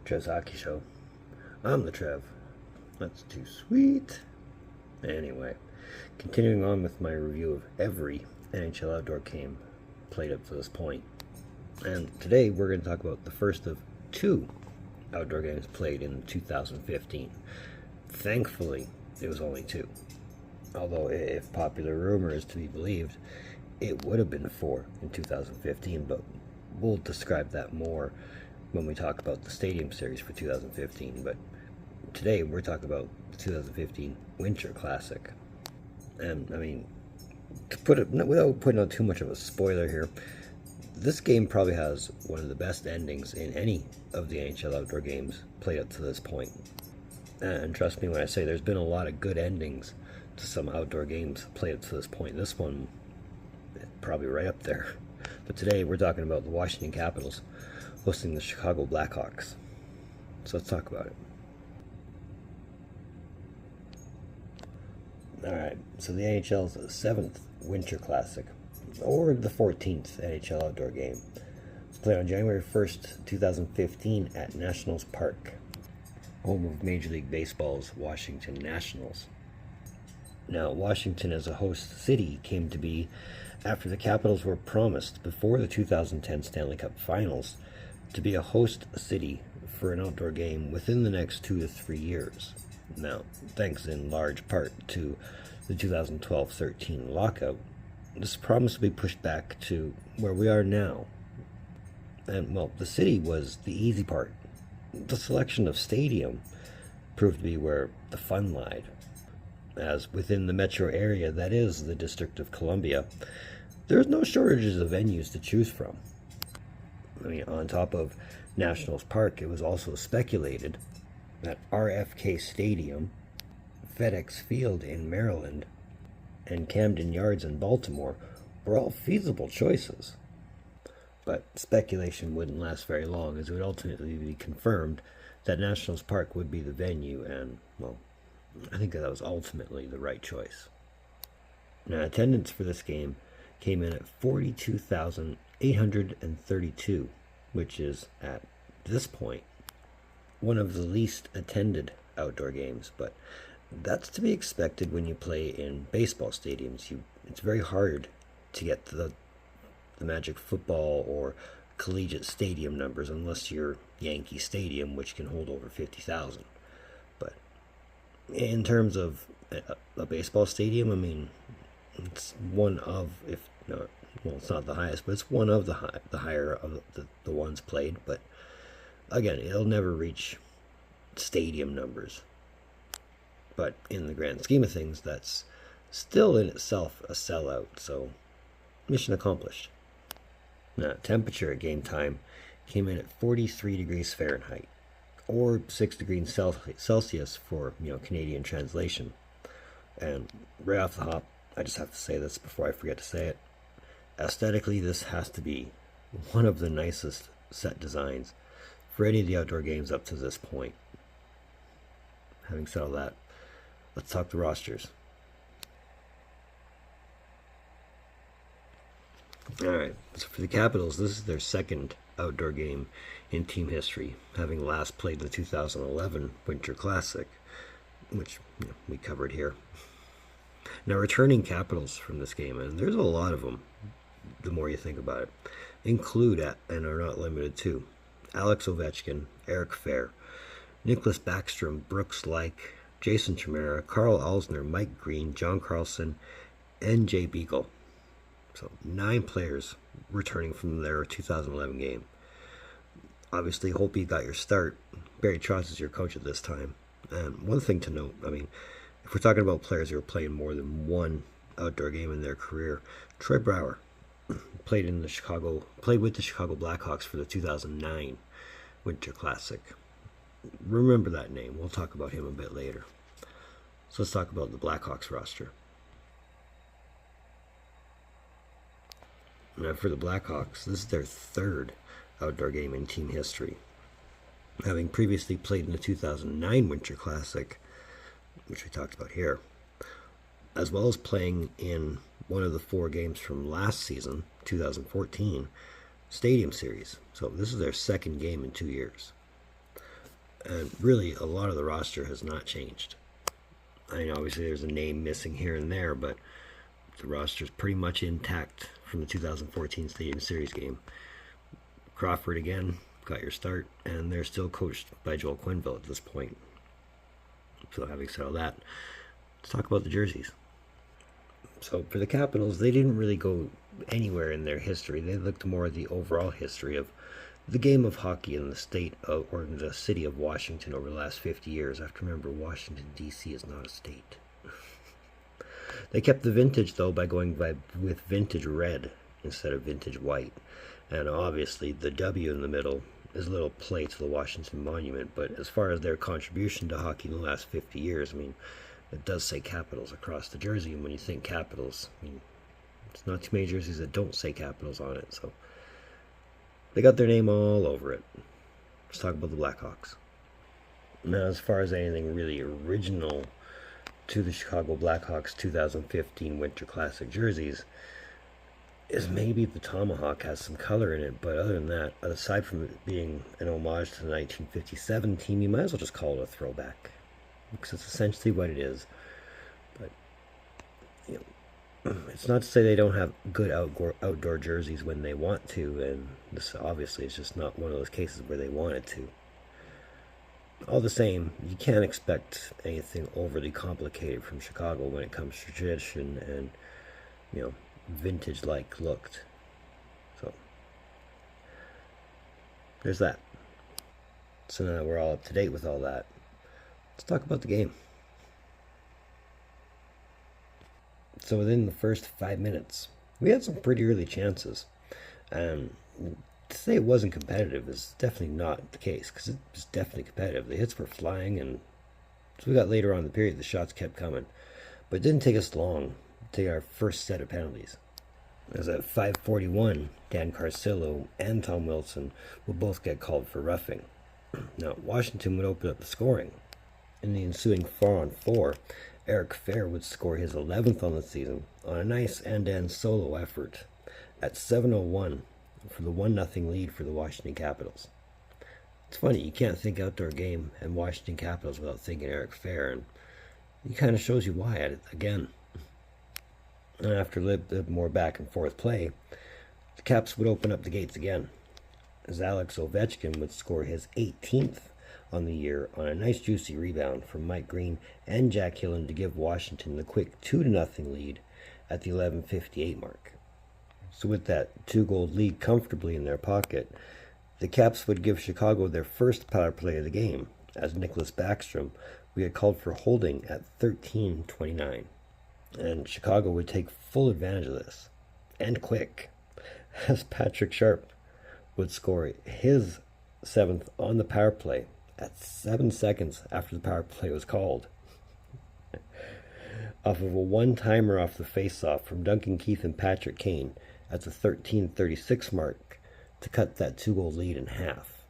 Trev's Hockey Show. I'm the Trev. That's too sweet. Anyway, continuing on with my review of every NHL Outdoor Game played up to this point. And today we're going to talk about the first of two outdoor games played in 2015. Thankfully, it was only two. Although, if popular rumor is to be believed, it would have been four in 2015, but we'll describe that more when we talk about the Stadium Series for 2015. But today we're talking about the 2015 Winter Classic. And, I mean, to put it, without putting out too much of a spoiler here, this game probably has one of the best endings in any of the NHL Outdoor Games played up to this point. And trust me when I say there's been a lot of good endings to some outdoor games played up to this point. This one, probably right up there. But today we're talking about the Washington Capitals hosting the Chicago Blackhawks. So let's talk about it. Alright, so the NHL's 7th Winter Classic, or the 14th NHL Outdoor Game, was played on January 1st, 2015 at Nationals Park, home of Major League Baseball's Washington Nationals. Now, Washington as a host city came to be after the Capitals were promised before the 2010 Stanley Cup Finals to be a host city for an outdoor game within the next 2 to 3 years. Now, thanks in large part to the 2012-13 lockout, this promise will be pushed back to where we are now. And, well, the city was the easy part. The selection of stadium proved to be where the fun lied, as within the metro area that is the District of Columbia, there's no shortages of venues to choose from. I mean, on top of Nationals Park, it was also speculated that RFK Stadium, FedEx Field in Maryland, and Camden Yards in Baltimore were all feasible choices. But speculation wouldn't last very long, as it would ultimately be confirmed that Nationals Park would be the venue, and, well, I think that was ultimately the right choice. Now, attendance for this game came in at 42,832, which is, at this point, one of the least attended outdoor games, but that's to be expected when you play in baseball stadiums. It's very hard to get the magic football or collegiate stadium numbers unless you're Yankee Stadium, which can hold over 50,000. But in terms of a baseball stadium, I mean, it's one of, if not, well, it's not the highest, but it's one of the higher of the ones played. But again, it'll never reach stadium numbers. But in the grand scheme of things, that's still in itself a sellout, so mission accomplished. Now, temperature at game time came in at 43 degrees Fahrenheit, or 6 degrees Celsius for, Canadian translation. And right off the hop, I just have to say this before I forget to say it. Aesthetically, this has to be one of the nicest set designs for any of the outdoor games up to this point. Having said all that, let's talk the rosters. Alright, so for the Capitals, this is their second outdoor game in team history, having last played the 2011 Winter Classic, which we covered here. Now, returning Capitals from this game, and there's a lot of them, the more you think about it, include, and are not limited to, Alex Ovechkin, Eric Fehr, Nicholas Backstrom, Brooks Laich, Jason Chimera, Carl Alsner, Mike Green, John Carlson, and Jay Beagle. So 9 players returning from their 2011 game. Obviously, hope you got your start. Barry Trotz is your coach at this time. And one thing to note, I mean, if we're talking about players who are playing more than one outdoor game in their career, Troy Brouwer played with the Chicago Blackhawks for the 2009 Winter Classic. Remember that name. We'll talk about him a bit later. So let's talk about the Blackhawks roster. Now, for the Blackhawks, this is their third outdoor game in team history, having previously played in the 2009 Winter Classic, which we talked about here, as well as playing in one of the 4 games from last season, 2014, Stadium Series. So this is their second game in 2 years. And really, a lot of the roster has not changed. I mean, obviously there's a name missing here and there, but the roster is pretty much intact from the 2014 Stadium Series game. Crawford again got your start, and they're still coached by Joel Quenneville at this point. So having said all that, let's talk about the jerseys. So for the Capitals, they didn't really go anywhere in their history. They looked more at the overall history of the game of hockey in the state of, or in the city of Washington over the last 50 years. I have to remember, Washington, D.C. is not a state. They kept the vintage, though, by going with vintage red instead of vintage white. And obviously, the W in the middle is a little play to the Washington Monument. But as far as their contribution to hockey in the last 50 years, I mean, it does say Capitals across the jersey. And when you think Capitals, I mean, it's not too many jerseys that don't say Capitals on it. So they got their name all over it. Let's talk about the Blackhawks. Now, as far as anything really original to the Chicago Blackhawks 2015 Winter Classic jerseys, is maybe the Tomahawk has some color in it, but other than that, aside from it being an homage to the 1957 team, you might as well just call it a throwback, because it's essentially what it is. But you know, it's not to say they don't have good outdoor jerseys when they want to, and this obviously is just not one of those cases where they wanted to. All the same, you can't expect anything overly complicated from Chicago when it comes to tradition and, you know, vintage-like looked. So there's that. So now that we're all up to date with all that, let's talk about the game. So within the first 5 minutes, we had some pretty early chances. And to say it wasn't competitive is definitely not the case, because it was definitely competitive. The hits were flying, and as we got later on in the period, the shots kept coming. But it didn't take us long to take our first set of penalties. As at 5:41, Dan Carcillo and Tom Wilson would both get called for roughing. Now, Washington would open up the scoring. In the ensuing 4-on-4, Eric Fehr would score his 11th on the season on a nice end-to-end solo effort at 7:01 for the 1-0 lead for the Washington Capitals. It's funny, you can't think outdoor game and Washington Capitals without thinking Eric Fehr, and it kind of shows you why at it again. And after a little bit more back and forth play, the Caps would open up the gates again, as Alex Ovechkin would score his 18th on the year on a nice juicy rebound from Mike Green and Jack Hillen to give Washington the quick 2-0 lead at the 11:58 mark. So with that 2-goal lead comfortably in their pocket, the Caps would give Chicago their first power play of the game, as Nicholas Backstrom would get called for holding at 13:29. And Chicago would take full advantage of this, and quick, as Patrick Sharp would score his 7th on the power play at 7 seconds after the power play was called, off of a one-timer off the face-off from Duncan Keith and Patrick Kane at the 13:36 mark to cut that 2-goal lead in half.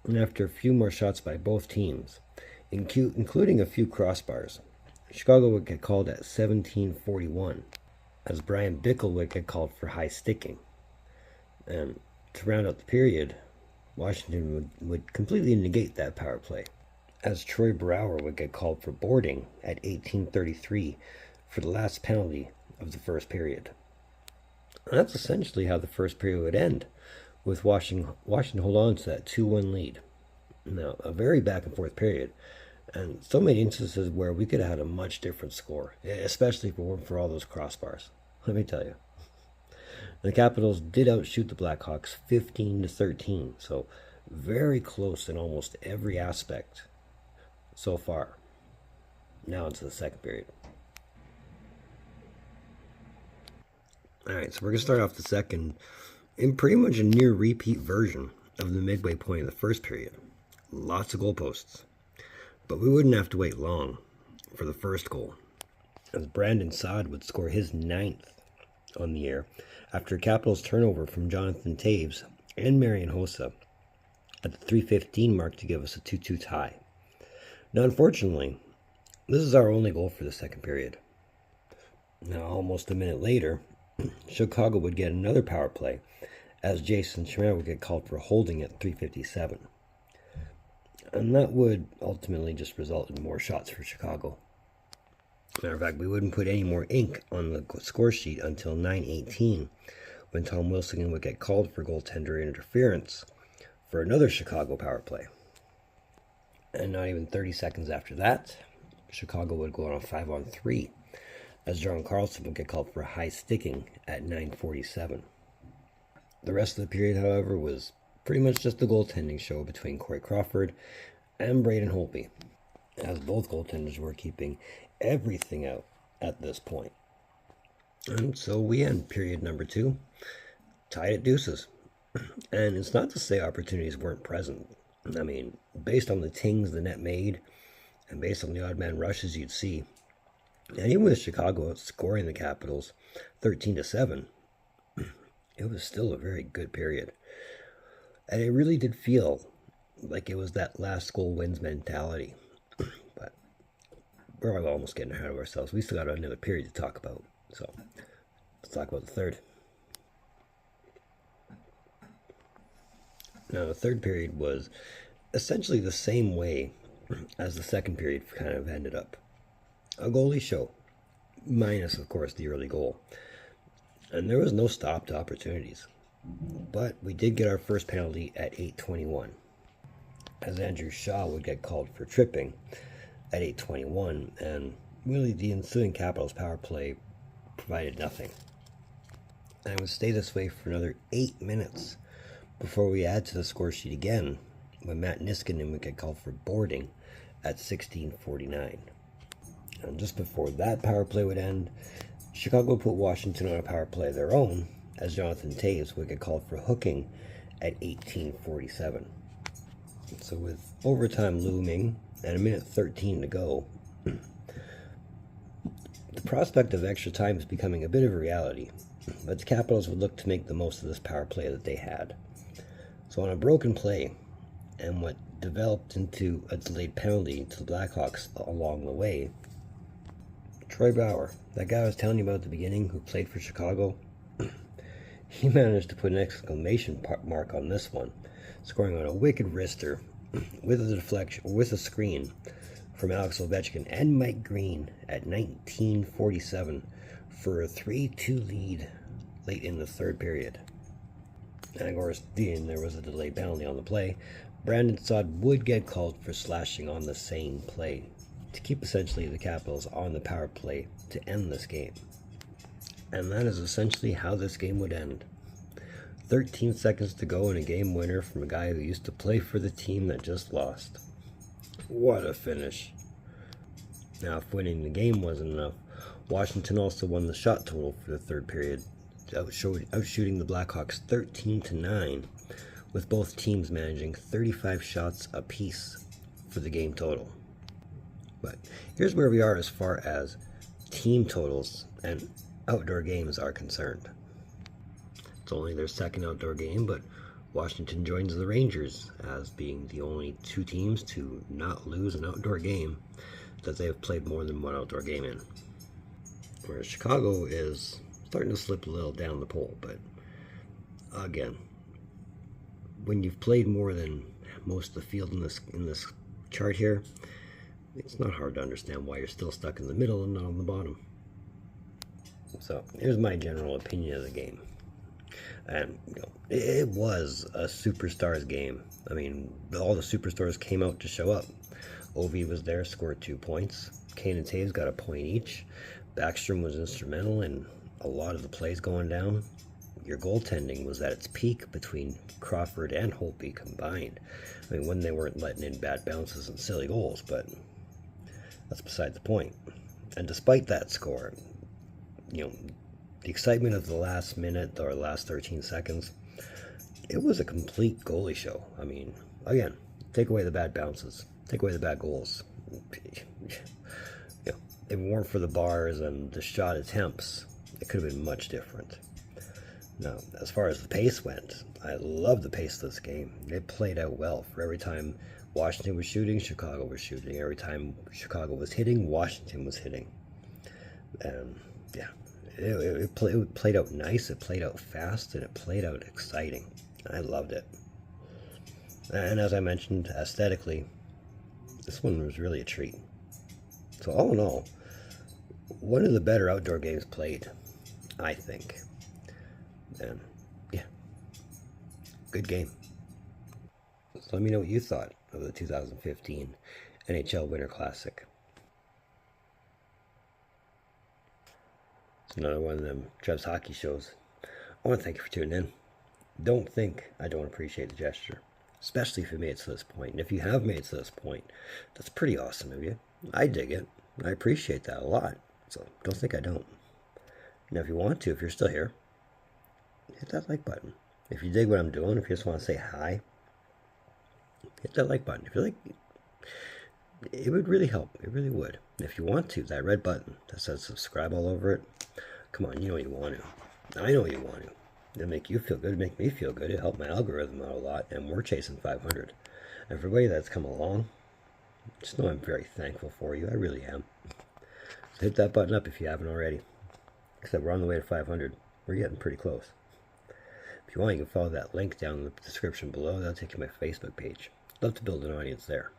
And after a few more shots by both teams, including a few crossbars, Chicago would get called at 17:41, as Brian Bickle would get called for high sticking. And to round out the period, Washington would completely negate that power play, as Troy Brouwer would get called for boarding at 18:33 for the last penalty of the first period. And that's essentially how the first period would end, with Washington hold on to that 2-1 lead. Now, a very back and forth period, and so many instances where we could have had a much different score, especially if it weren't for all those crossbars. Let me tell you. The Capitals did outshoot the Blackhawks 15-13, so very close in almost every aspect so far. Now into the second period. Alright, so we're going to start off the second in pretty much a near repeat version of the midway point of the first period. Lots of goalposts. But we wouldn't have to wait long for the first goal, as Brandon Saad would score his 9th on the year after a Capitals turnover from Jonathan Taves and Marian Hossa at the 3:15 mark to give us a 2-2 tie. Now, unfortunately, this is our only goal for the second period. Now, almost a minute later, Chicago would get another power play, as Jason Chimera would get called for holding at 3:57. And that would ultimately just result in more shots for Chicago. Matter of fact, we wouldn't put any more ink on the score sheet until 9:18, when Tom Wilson would get called for goaltender interference for another Chicago power play. And not even 30 seconds after that, Chicago would go on a 5-on-3, as John Carlson would get called for high sticking at 9:47. The rest of the period, however, was pretty much just a goaltending show between Corey Crawford and Braden Holtby, as both goaltenders were keeping everything out at this point. And so we end period number 2, tied at deuces. And it's not to say opportunities weren't present. I mean, based on the tings the net made, and based on the odd man rushes you'd see, and even with Chicago outscoring the Capitals 13-7, it was still a very good period. And it really did feel like it was that last goal wins mentality. But we're almost getting ahead of ourselves. We still got another period to talk about. So let's talk about the third. Now, the third period was essentially the same way as the second period kind of ended up. A goalie show, minus, of course, the early goal. And there was no stop to opportunities. But we did get our first penalty at 8:21, as Andrew Shaw would get called for tripping at 8:21, and really the ensuing Capitals power play provided nothing. And it would stay this way for another 8 minutes before we add to the score sheet again, when Matt Niskanen would get called for boarding at 16:49. And just before that power play would end, Chicago put Washington on a power play of their own, as Jonathan Toews would get called for hooking at 18:47. So with overtime looming and a minute 13 to go, the prospect of extra time is becoming a bit of a reality, but the Capitals would look to make the most of this power play that they had. So on a broken play, and what developed into a delayed penalty to the Blackhawks along the way, Troy Bauer, that guy I was telling you about at the beginning who played for Chicago, he managed to put an exclamation mark on this one, scoring on a wicked wrister with a deflection, with a screen from Alex Ovechkin and Mike Green at 19:47 for a 3-2 lead late in the third period. And of course, there was a delayed penalty on the play. Brandon Saad would get called for slashing on the same play to keep essentially the Capitals on the power play to end this game. And that is essentially how this game would end. 13 seconds to go in a game winner from a guy who used to play for the team that just lost. What a finish. Now, if winning the game wasn't enough, Washington also won the shot total for the third period, outshooting the Blackhawks 13-9, with both teams managing 35 shots apiece for the game total. But here's where we are as far as team totals and outdoor games are concerned. It's only their second outdoor game, but Washington joins the Rangers as being the only two teams to not lose an outdoor game that they have played more than one outdoor game in. Whereas Chicago is starting to slip a little down the pole, but again, when you've played more than most of the field in this chart here, it's not hard to understand why you're still stuck in the middle and not on the bottom. So here's my general opinion of the game. And it was a superstars game. I mean, all the superstars came out to show up. Ovi was there, scored 2 points. Kane and Toews got a point each. Backstrom was instrumental in a lot of the plays going down. Your goaltending was at its peak between Crawford and Holtby combined. I mean, when they weren't letting in bad bounces and silly goals, but that's beside the point. And despite that score, the excitement of the last minute or last 13 seconds, it was a complete goalie show. I mean, again, take away the bad bounces, take away the bad goals. If it weren't for the bars and the shot attempts, it could have been much different. Now, as far as the pace went, I love the pace of this game. It played out well. For every time Washington was shooting, Chicago was shooting. Every time Chicago was hitting, Washington was hitting. And yeah, it played out nice, it played out fast, and it played out exciting. I loved it. And as I mentioned, aesthetically, This one was really a treat. So all in all, one of the better outdoor games played, I think. And yeah, good game. So let me know what you thought of the 2015 NHL Winter Classic. It's another one of them Trev's hockey shows. I want to thank you for tuning in. Don't think I don't appreciate the gesture, especially if you made it to this point. And if you have made it to this point, that's pretty awesome of you. I dig it. I appreciate that a lot. So don't think I don't. Now, if you want to, if you're still here, hit that like button. If you dig what I'm doing, if you just want to say hi, hit that like button. If you like, it would really help. It really would. If you want to, that red button that says subscribe all over it, come on, you know you want to. I know you want to. It'll make you feel good. It'll make me feel good. It'll help my algorithm out a lot. And we're chasing 500. Everybody that's come along, just know I'm very thankful for you. I really am. So hit that button up if you haven't already. Except we're on the way to 500. We're getting pretty close. If you want, you can follow that link down in the description below. That'll take you to my Facebook page. I'd love to build an audience there.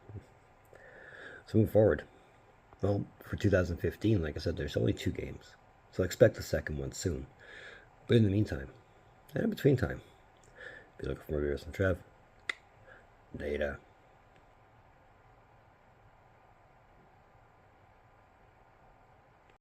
So moving forward. Well, for 2015, like I said, there's only 2 games. So expect the second one soon. But in the meantime, and in between time, be looking for more videos from Trev. Data.